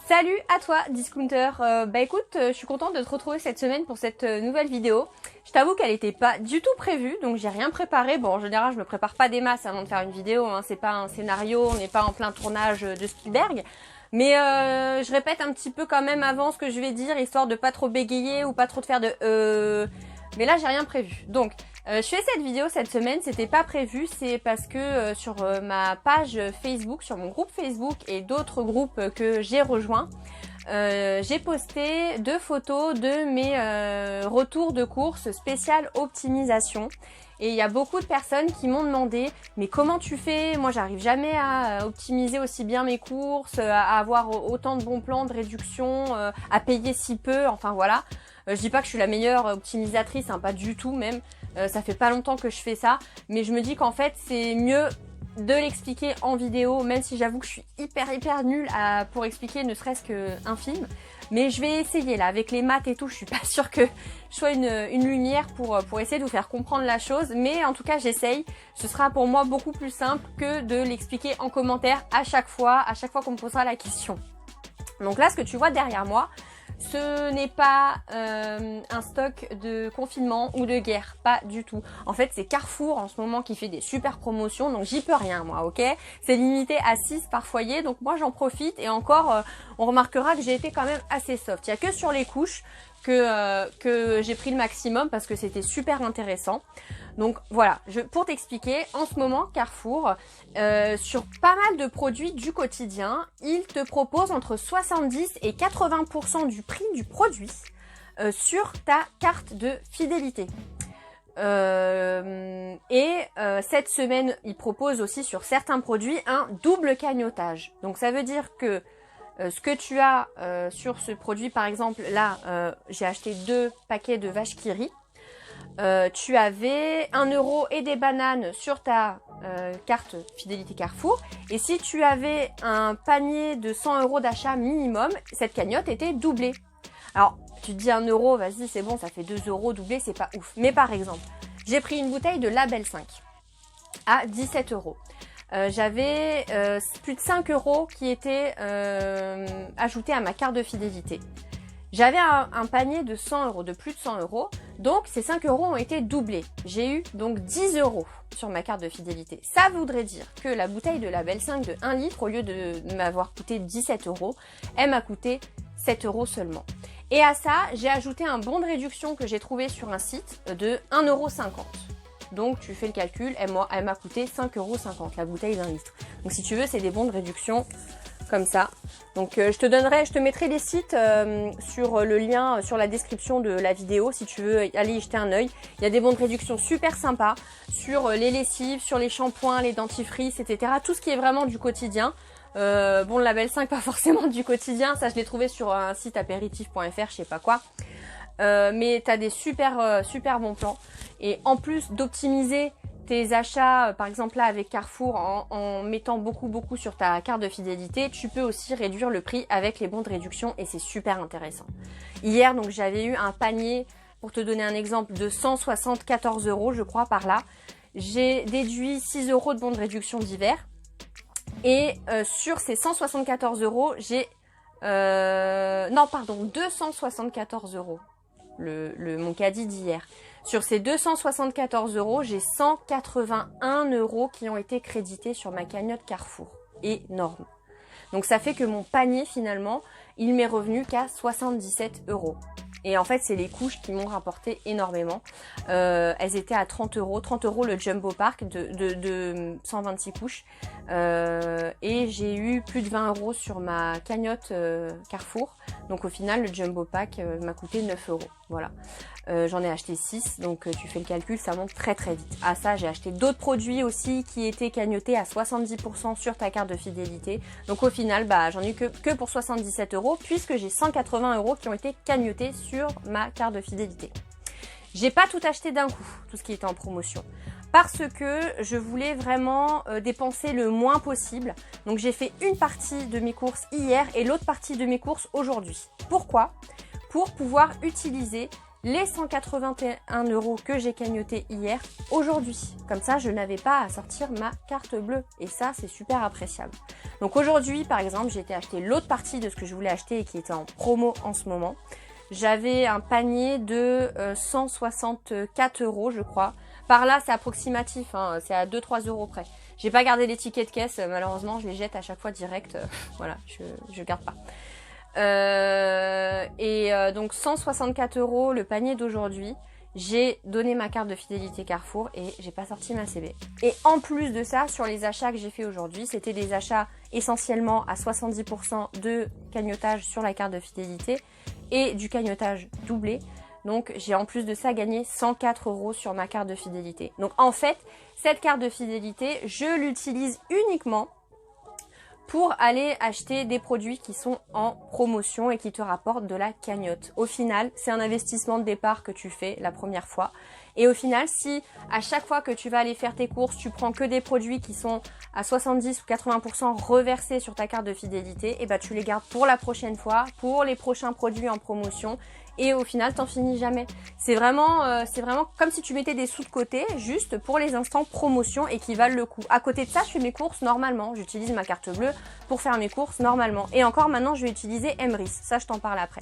Salut à toi Discounter, écoute, je suis contente de te retrouver cette semaine pour cette nouvelle vidéo. Je t'avoue qu'elle n'était pas du tout prévue, donc j'ai rien préparé. Bon, en général je me prépare pas des masses avant de faire une vidéo, hein. C'est pas un scénario, on n'est pas en plein tournage de Spielberg. Mais je répète un petit peu quand même avant ce que je vais dire, histoire de pas trop bégayer ou pas trop te faire de Mais là j'ai rien prévu. Donc je fais cette vidéo cette semaine, c'était pas prévu, c'est parce que sur ma page Facebook, sur mon groupe Facebook et d'autres groupes que j'ai rejoints, j'ai posté 2 photos de mes retours de courses spéciales optimisation. Et il y a beaucoup de personnes qui m'ont demandé mais comment tu fais? Moi j'arrive jamais à optimiser aussi bien mes courses, à avoir autant de bons plans de réduction, à payer si peu, enfin voilà. Je dis pas que je suis la meilleure optimisatrice, hein, pas du tout même. Ça fait pas longtemps que je fais ça, mais je me dis qu'en fait c'est mieux de l'expliquer en vidéo, même si j'avoue que je suis hyper nulle pour expliquer ne serait-ce qu'un film. Mais je vais essayer là, avec les maths et tout, je suis pas sûre que je sois une lumière pour essayer de vous faire comprendre la chose. Mais en tout cas j'essaye, ce sera pour moi beaucoup plus simple que de l'expliquer en commentaire à chaque fois qu'on me posera la question. Donc là ce que tu vois derrière moi, ce n'est pas un stock de confinement ou de guerre, pas du tout. En fait, c'est Carrefour en ce moment qui fait des super promotions, donc j'y peux rien moi, ok? C'est limité à 6 par foyer, donc moi j'en profite et encore, on remarquera que j'ai été quand même assez soft. Il n'y a que sur les couches que j'ai pris le maximum parce que c'était super intéressant. Donc voilà, pour t'expliquer, en ce moment Carrefour, sur pas mal de produits du quotidien, il te propose entre 70 et 80% du prix du produit sur ta carte de fidélité. Cette semaine, il propose aussi sur certains produits un double cagnotage. Donc ça veut dire que ce que tu as sur ce produit, par exemple, là, j'ai acheté 2 paquets de vaches qui rient. Tu avais 1 € et des bananes sur ta carte fidélité Carrefour. Et si tu avais un panier de 100 € d'achat minimum, cette cagnotte était doublée. Alors, tu te dis 1 €, vas-y, c'est bon, ça fait 2 € doublé, c'est pas ouf. Mais par exemple, j'ai pris une bouteille de Label 5 à 17 €. J'avais plus de 5 € qui étaient ajoutés à ma carte de fidélité. J'avais un panier de 100 €, de plus de 100 €, donc ces 5 € ont été doublés. J'ai eu donc 10 € sur ma carte de fidélité. Ça voudrait dire que la bouteille de Label 5 de 1 litre, au lieu de m'avoir coûté 17 €, elle m'a coûté 7 € seulement. Et à ça, j'ai ajouté un bon de réduction que j'ai trouvé sur un site de 1,50 €. Donc tu fais le calcul, elle m'a coûté 5,50 € la bouteille d'1 litre. Donc si tu veux, c'est des bons de réduction comme ça. Donc je te mettrai les sites sur le lien sur la description de la vidéo si tu veux aller y jeter un œil. Il y a des bons de réduction super sympas sur les lessives, sur les shampoings, les dentifrices, etc. Tout ce qui est vraiment du quotidien. Bon, le Label 5 pas forcément du quotidien, ça je l'ai trouvé sur un site apéritif.fr, je sais pas quoi. Mais tu as des super bons plans. Et en plus d'optimiser tes achats, par exemple là avec Carrefour, en mettant beaucoup sur ta carte de fidélité, tu peux aussi réduire le prix avec les bons de réduction et c'est super intéressant. Hier, donc j'avais eu un panier, pour te donner un exemple, de 174 € je crois par là. J'ai déduit 6 € de bons de réduction d'hiver. Et sur ces 174 €, j'ai... 274 €. Mon caddie d'hier. Sur ces 274 €, j'ai 181 € qui ont été crédités sur ma cagnotte Carrefour. Énorme. Donc ça fait que mon panier finalement, il m'est revenu qu'à 77 €. Et en fait, c'est les couches qui m'ont rapporté énormément. Elles étaient à 30 €. 30 € le Jumbo Pack de 126 couches. Et j'ai eu plus de 20 € sur ma cagnotte Carrefour. Donc au final, le Jumbo Pack m'a coûté 9 €. Voilà. J'en ai acheté 6, donc tu fais le calcul, ça monte très vite. À ça, j'ai acheté d'autres produits aussi qui étaient cagnotés à 70% sur ta carte de fidélité. Donc au final, j'en ai eu que pour 77 € puisque j'ai 180 € qui ont été cagnotés sur ma carte de fidélité. J'ai pas tout acheté d'un coup, tout ce qui était en promotion. Parce que je voulais vraiment dépenser le moins possible. Donc j'ai fait une partie de mes courses hier et l'autre partie de mes courses aujourd'hui. Pourquoi ? Pour pouvoir utiliser les 181 € que j'ai cagnoté hier, aujourd'hui. Comme ça, je n'avais pas à sortir ma carte bleue. Et ça, c'est super appréciable. Donc aujourd'hui, par exemple, j'ai été acheter l'autre partie de ce que je voulais acheter et qui était en promo en ce moment. J'avais un panier de 164 €, je crois. Par là, c'est approximatif, hein, c'est à 2-3 € près. J'ai pas gardé les tickets de caisse, malheureusement, je les jette à chaque fois direct. Voilà, je garde pas. Donc 164 € le panier d'aujourd'hui. J'ai donné ma carte de fidélité Carrefour et j'ai pas sorti ma CB. Et en plus de ça, sur les achats que j'ai fait aujourd'hui, c'était des achats essentiellement à 70% de cagnotage sur la carte de fidélité et du cagnotage doublé. Donc j'ai en plus de ça gagné 104 € sur ma carte de fidélité. Donc en fait, cette carte de fidélité, je l'utilise uniquement pour aller acheter des produits qui sont en promotion et qui te rapportent de la cagnotte. Au final, c'est un investissement de départ que tu fais la première fois. Et au final, si à chaque fois que tu vas aller faire tes courses, tu prends que des produits qui sont à 70 ou 80% reversés sur ta carte de fidélité, et ben tu les gardes pour la prochaine fois, pour les prochains produits en promotion. Et au final, t'en finis jamais. C'est vraiment comme si tu mettais des sous de côté, juste pour les instants promotion et qui valent le coup. À côté de ça, je fais mes courses normalement. J'utilise ma carte bleue pour faire mes courses normalement. Et encore maintenant, je vais utiliser Emrys. Ça, je t'en parle après.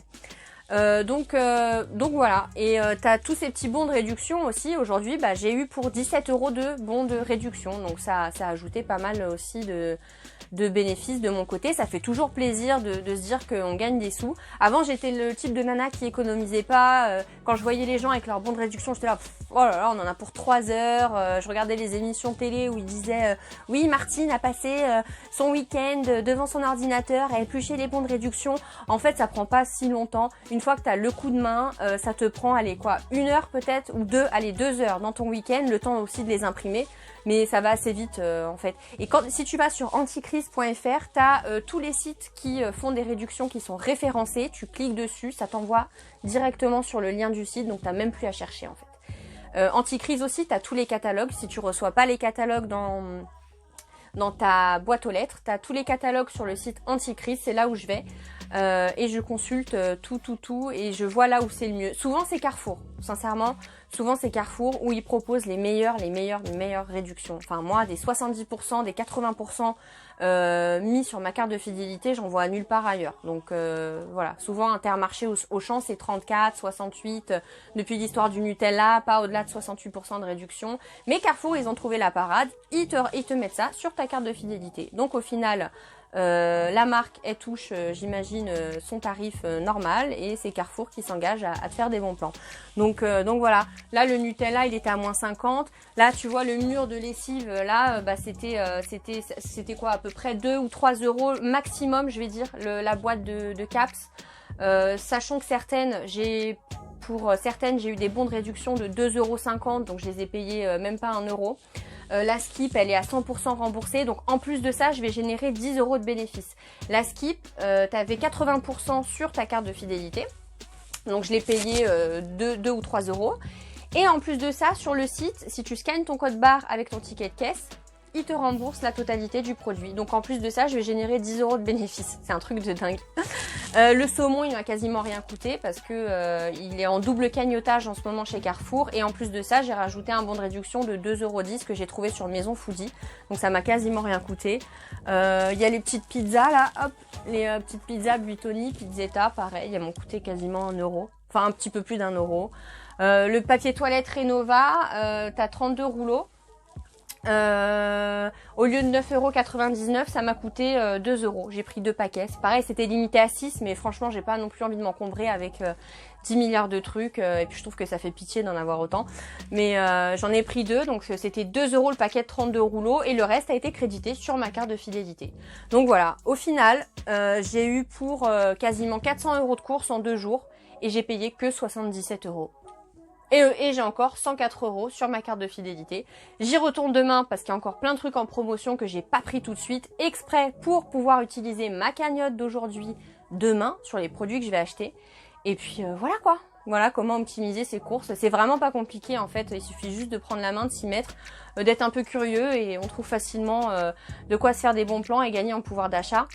Donc voilà. Et t'as tous ces petits bons de réduction aussi. Aujourd'hui, j'ai eu pour 17 € de bons de réduction. Donc ça a ajouté pas mal aussi de bénéfices de mon côté. Ça fait toujours plaisir de se dire qu'on gagne des sous. Avant, j'étais le type de nana qui économisait pas. Quand je voyais les gens avec leurs bons de réduction, j'étais là, oh là là, on en a pour 3 heures. Je regardais les émissions télé où ils disaient oui, Martine a passé son week-end devant son ordinateur à éplucher les bons de réduction. En fait, ça prend pas si longtemps. Une fois que tu as le coup de main, ça te prend, allez quoi, 1 heure peut-être, ou 2 heures dans ton week-end, le temps aussi de les imprimer. Mais ça va assez vite en fait. Et si tu vas sur anticrise.fr, tu as tous les sites qui font des réductions qui sont référencés. Tu cliques dessus, ça t'envoie directement sur le lien du site, donc tu n'as même plus à chercher en fait. Anticrise aussi, tu as tous les catalogues. Si tu reçois pas les catalogues dans ta boîte aux lettres, tu as tous les catalogues sur le site Anticrise, c'est là où je vais. Et je consulte tout et je vois là où c'est le mieux. Souvent c'est Carrefour, sincèrement, souvent c'est Carrefour où ils proposent les meilleures réductions. Enfin moi, des 70%, des 80% mis sur ma carte de fidélité, j'en vois nulle part ailleurs. Donc voilà, souvent Intermarché Auchan c'est 34, 68, depuis l'histoire du Nutella, pas au-delà de 68% de réduction. Mais Carrefour, ils ont trouvé la parade, ils te mettent ça sur ta carte de fidélité. Donc au final, la marque, elle touche, j'imagine, son tarif normal et c'est Carrefour qui s'engage à te faire des bons plans. Donc voilà, là le Nutella il était à moins 50. Là tu vois le mur de lessive, là c'était quoi, à peu près 2 ou 3 € maximum, je vais dire, la boîte de Caps. Sachant que pour certaines j'ai eu des bons de réduction de 2,50 €, donc je les ai payés même pas 1 €. La Skip, elle est à 100% remboursée. Donc en plus de ça, je vais générer 10 € de bénéfices. La Skip, tu avais 80% sur ta carte de fidélité. Donc je l'ai payé 2 ou 3 €. Et en plus de ça, sur le site, si tu scannes ton code barre avec ton ticket de caisse, il te rembourse la totalité du produit. Donc en plus de ça, je vais générer 10 € de bénéfices. C'est un truc de dingue. Le saumon, il m'a quasiment rien coûté parce que il est en double cagnotage en ce moment chez Carrefour. Et en plus de ça, j'ai rajouté un bon de réduction de 2,10 € que j'ai trouvé sur Maison Foodie. Donc ça m'a quasiment rien coûté. Il y a les petites pizzas là, hop, les petites pizzas Buitoni, Pizzetta, pareil, elles m'ont coûté quasiment 1 €. Enfin un petit peu plus d'1 €. Le papier toilette Renova, t'as 32 rouleaux. Au lieu de 9,99 €, ça m'a coûté 2 €. J'ai pris 2 paquets. C'est pareil, c'était limité à 6, mais franchement, j'ai pas non plus envie de m'encombrer avec 10 milliards de trucs. Et puis je trouve que ça fait pitié d'en avoir autant. Mais j'en ai pris 2, donc c'était 2 € le paquet de 32 rouleaux et le reste a été crédité sur ma carte de fidélité. Donc voilà, au final, j'ai eu pour quasiment 400 € de courses en 2 jours et j'ai payé que 77 €. Et j'ai encore 104 € sur ma carte de fidélité. J'y retourne demain parce qu'il y a encore plein de trucs en promotion que j'ai pas pris tout de suite, exprès pour pouvoir utiliser ma cagnotte d'aujourd'hui demain sur les produits que je vais acheter. Et puis voilà quoi. Voilà comment optimiser ses courses. C'est vraiment pas compliqué en fait. Il suffit juste de prendre la main, de s'y mettre, d'être un peu curieux et on trouve facilement de quoi se faire des bons plans et gagner en pouvoir d'achat.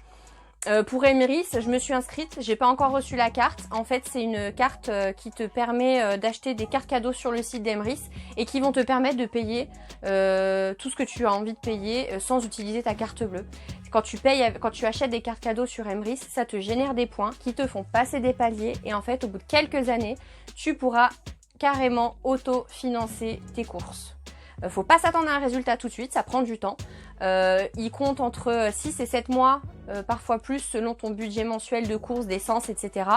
Pour Emrys, je me suis inscrite, j'ai pas encore reçu la carte. En fait, c'est une carte qui te permet d'acheter des cartes cadeaux sur le site d'Emrys et qui vont te permettre de payer tout ce que tu as envie de payer sans utiliser ta carte bleue. Quand tu achètes des cartes cadeaux sur Emrys, ça te génère des points qui te font passer des paliers et en fait, au bout de quelques années, tu pourras carrément auto-financer tes courses. Faut pas s'attendre à un résultat tout de suite, ça prend du temps. Il compte entre 6 et 7 mois, parfois plus selon ton budget mensuel de courses, d'essence, etc.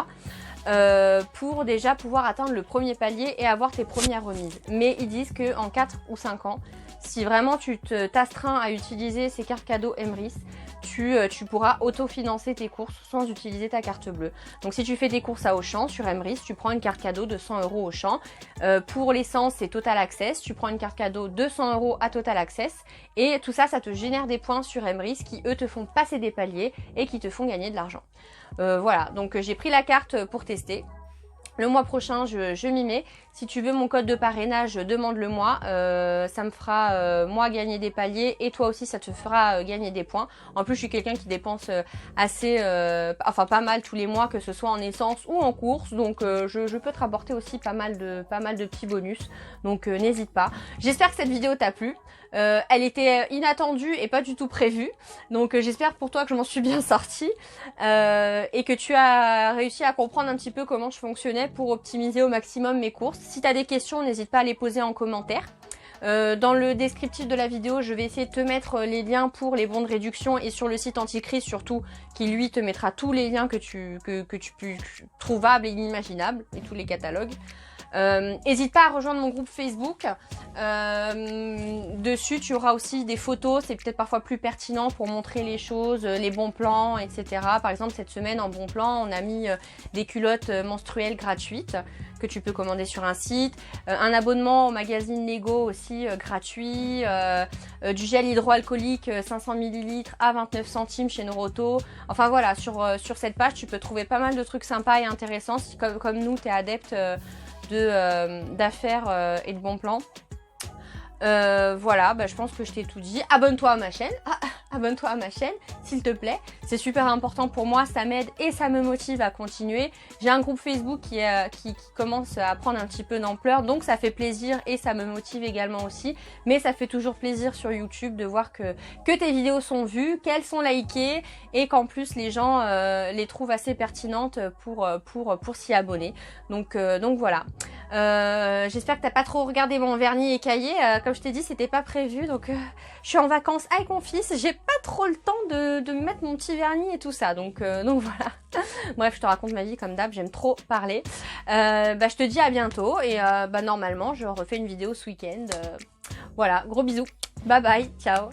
Pour déjà pouvoir atteindre le premier palier et avoir tes premières remises. Mais ils disent qu'en 4 ou 5 ans, si vraiment tu t'astreins à utiliser ces cartes cadeaux Emrys, tu pourras autofinancer tes courses sans utiliser ta carte bleue. Donc si tu fais des courses à Auchan sur Emrys, tu prends une carte cadeau de 100 € Auchan. Pour l'essence, c'est Total Access. Tu prends une carte cadeau de 100 € à Total Access. Et tout ça, ça te génère des points sur Emrys qui, eux, te font passer des paliers et qui te font gagner de l'argent. Voilà, donc j'ai pris la carte pour tester. Le mois prochain, je m'y mets. Si tu veux mon code de parrainage, demande-le-moi. Ça me fera, moi, gagner des paliers et toi aussi, ça te fera gagner des points. En plus, je suis quelqu'un qui dépense assez, enfin pas mal tous les mois, que ce soit en essence ou en course. Donc, je peux te rapporter aussi pas mal de petits bonus. Donc, n'hésite pas. J'espère que cette vidéo t'a plu. Elle était inattendue et pas du tout prévue. Donc, j'espère pour toi que je m'en suis bien sortie et que tu as réussi à comprendre un petit peu comment je fonctionnais pour optimiser au maximum mes courses. Si tu as des questions, n'hésite pas à les poser en commentaire. Dans le descriptif de la vidéo, je vais essayer de te mettre les liens pour les bons de réduction et sur le site Anticrise surtout, qui lui te mettra tous les liens que tu peux trouvables et inimaginables et tous les catalogues. N'hésite pas à rejoindre mon groupe Facebook. Dessus tu auras aussi des photos, c'est peut-être parfois plus pertinent pour montrer les choses, les bons plans, etc. Par exemple cette semaine en bon plan on a mis des culottes menstruelles gratuites que tu peux commander sur un site, un abonnement au magazine Lego aussi gratuit, du gel hydroalcoolique 500 ml à 29 centimes chez Noroto. Enfin voilà, sur cette page tu peux trouver pas mal de trucs sympas et intéressants si comme nous tu es adepte d'affaires et de bons plans. Voilà, je pense que je t'ai tout dit. Abonne-toi à ma chaîne. Abonne-toi à ma chaîne, s'il te plaît. C'est super important pour moi, ça m'aide et ça me motive à continuer. J'ai un groupe Facebook qui commence à prendre un petit peu d'ampleur, donc ça fait plaisir et ça me motive également aussi. Mais ça fait toujours plaisir sur YouTube de voir que tes vidéos sont vues, qu'elles sont likées et qu'en plus les gens les trouvent assez pertinentes pour s'y abonner. Donc voilà. J'espère que t'as pas trop regardé mon vernis écaillé. Comme je t'ai dit, c'était pas prévu, donc je suis en vacances avec mon fils. J'ai pas trop le temps de me mettre mon petit vernis et tout ça, donc voilà. Bref, je te raconte ma vie comme d'hab, j'aime trop parler. Je te dis à bientôt et normalement je refais une vidéo ce week-end. Voilà, gros bisous, bye bye, ciao.